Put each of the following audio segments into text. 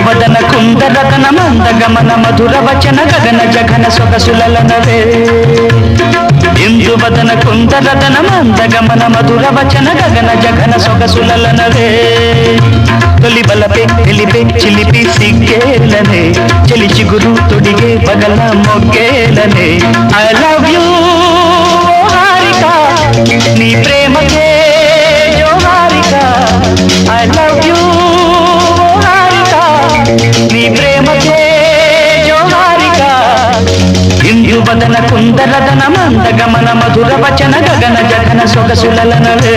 వదన కుందరతన మందగమన మధుర వచన గగన జగన సొగసులనవే ఇందు వదన కుందరతన మందగమన మధుర వచన గగన జగన సొగసులనవే తొలి బలపే తెలిపే చిలిపి సిగ్గేలనే చెలి చిగురు తొడిగే పగల మొగ్గేలనే ఐ లవ్ యూ హారిక నీ ప్రేమకే జో హారిక ఐ లవ్ యూ నీ ప్రేమకే జో హారిక ఇందు వదన కుందరదన మందగమన మధుర వచన గగన జగన సొగసులనవే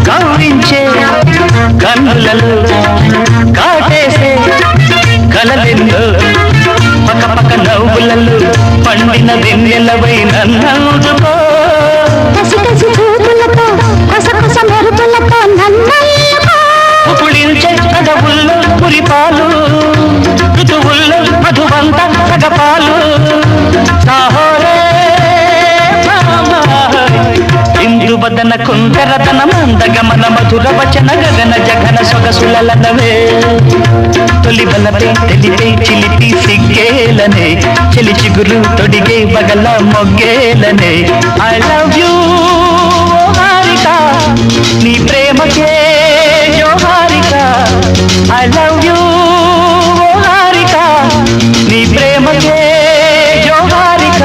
గౌరించే కన్నులలో కాటేసే కలలెందో పక్క పక్క నవ్వులలో పండిన వెన్నెలవై నన్నందుకో పులించే కడవుల్లో పురిపాలు ఋతువుల్లో మధువంత కగపాలు వదన కుందరతన మందగమన మధుర వచన గగన జగన సొగసులనవే తొలి బలపే తెలిపే చిలిపి సిగ్గేలనే చెలి చిగురు తొడిగే బగల మొగ్గేలనే ఐ లవ్ యూ హారిక నీ ప్రేమకే జో Harika I love you Harika నీ ప్రేమకే జో హారిక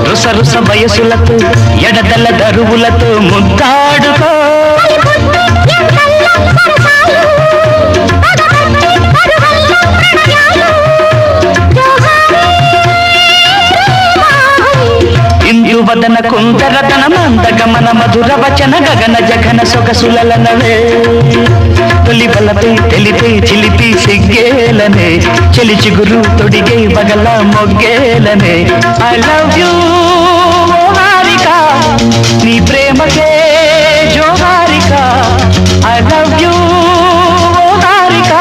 రుసరుస వయసులతో ఎడదల దరువులతో ముద్దాడుకో ఇందు వదన కుందరతన మందగమన మధుర వచన గగన జగన సొగసులనవే తొలి బలపై తెలిపే చిలిపి సిగ్గేలనే చెలి చిగురు తొడిగే బగల మొగ్గేలనే ఐ లవ్ యూ హారిక నీ ప్రేమకే జో Harika I love you Harika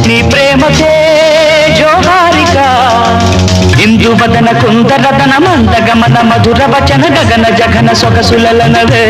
నీ ప్రేమకే జో హారిక ఇందు వదన కుందరతన మందగమన మధుర వచన గగన జగన సొగసులనవే